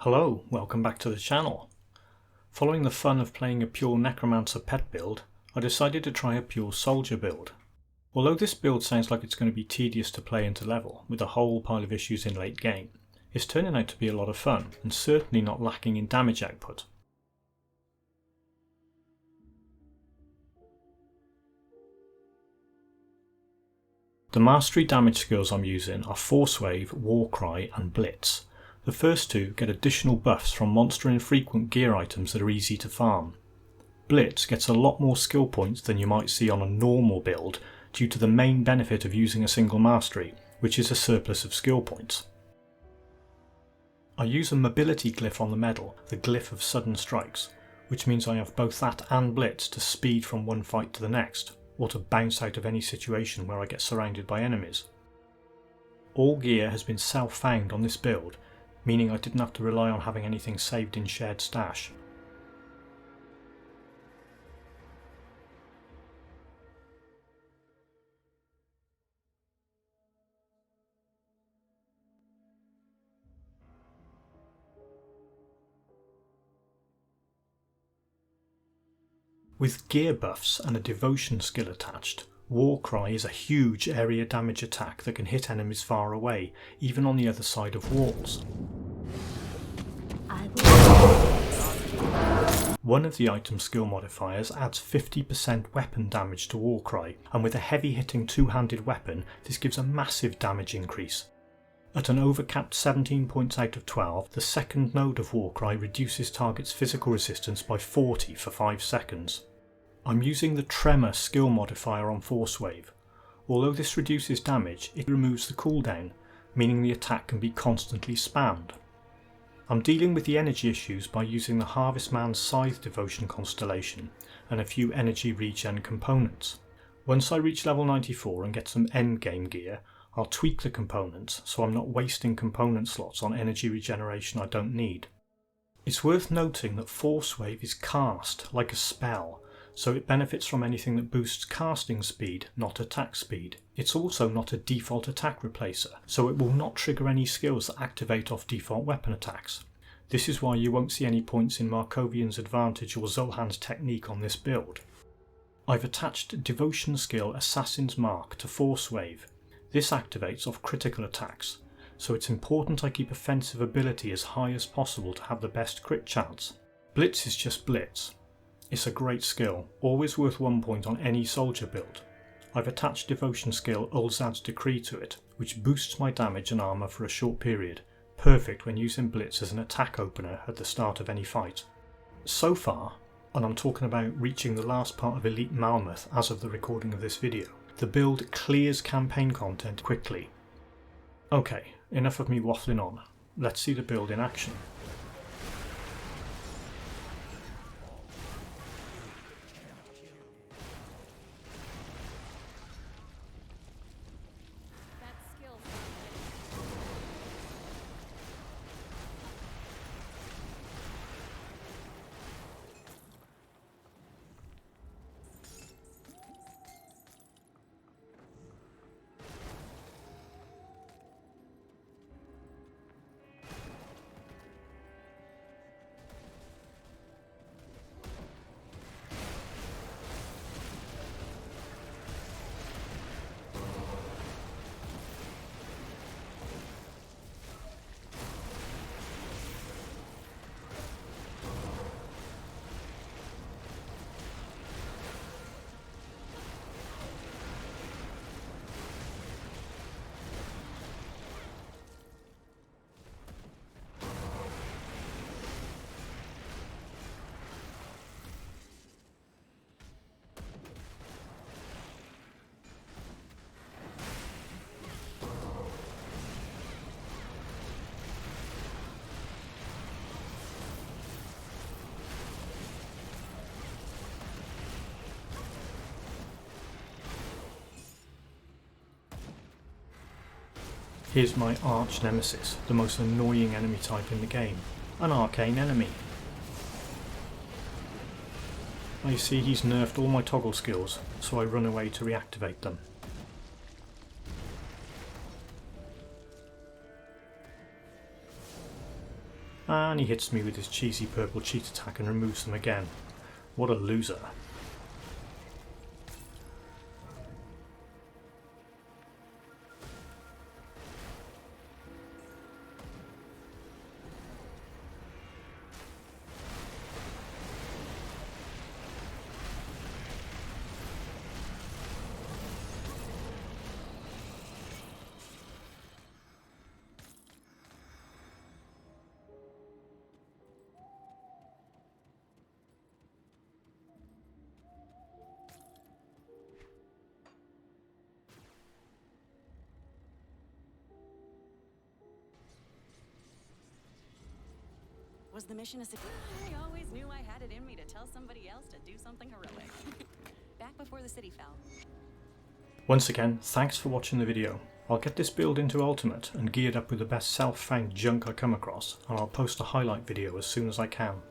Hello, welcome back to the channel. Following the fun of playing a pure Necromancer pet build, I decided to try a pure Soldier build. Although this build sounds like it's going to be tedious to play and to level, with a whole pile of issues in late game, it's turning out to be a lot of fun, and certainly not lacking in damage output. The mastery damage skills I'm using are Force Wave, Warcry and Blitz. The first two get additional buffs from monster infrequent gear items that are easy to farm. Blitz gets a lot more skill points than you might see on a normal build due to the main benefit of using a single mastery, which is a surplus of skill points. I use a mobility glyph on the medal, the Glyph of Sudden Strikes, which means I have both that and Blitz to speed from one fight to the next, or to bounce out of any situation where I get surrounded by enemies. All gear has been self-found on this build, meaning I didn't have to rely on having anything saved in shared stash. With gear buffs and a devotion skill attached, Warcry is a huge area damage attack that can hit enemies far away, even on the other side of walls. One of the item skill modifiers adds 50% weapon damage to Warcry, and with a heavy hitting two-handed weapon this gives a massive damage increase. At an overcapped 17 points out of 12, the second node of Warcry reduces target's physical resistance by 40 for 5 seconds. I'm using the Tremor skill modifier on Force Wave. Although this reduces damage, it removes the cooldown, meaning the attack can be constantly spammed. I'm dealing with the energy issues by using the Harvestman's Scythe Devotion constellation and a few energy regen components. Once I reach level 94 and get some endgame gear, I'll tweak the components so I'm not wasting component slots on energy regeneration I don't need. It's worth noting that Force Wave is cast like a spell, so it benefits from anything that boosts casting speed, not attack speed. It's also not a default attack replacer, so it will not trigger any skills that activate off default weapon attacks. This is why you won't see any points in Markovian's Advantage or Zul'Han's Technique on this build. I've attached Devotion skill Assassin's Mark to Force Wave. This activates off critical attacks, so it's important I keep offensive ability as high as possible to have the best crit chance. Blitz is just Blitz. It's a great skill, always worth 1 point on any soldier build. I've attached Devotion skill Ulzad's Decree to it, which boosts my damage and armour for a short period, perfect when using Blitz as an attack opener at the start of any fight. So far, and I'm talking about reaching the last part of Elite Malmoth as of the recording of this video, the build clears campaign content quickly. Okay, enough of me waffling on. Let's see the build in action. Here's my arch nemesis, the most annoying enemy type in the game, an arcane enemy. I see he's nerfed all my toggle skills, so I run away to reactivate them. And he hits me with his cheesy purple cheat attack and removes them again. What a loser. Was the mission a success? I always knew I had it in me to tell somebody else to do something heroic. Back before the city fell. Once again, thanks for watching the video. I'll get this build into Ultimate and geared up with the best self-found junk I come across, and I'll post a highlight video as soon as I can.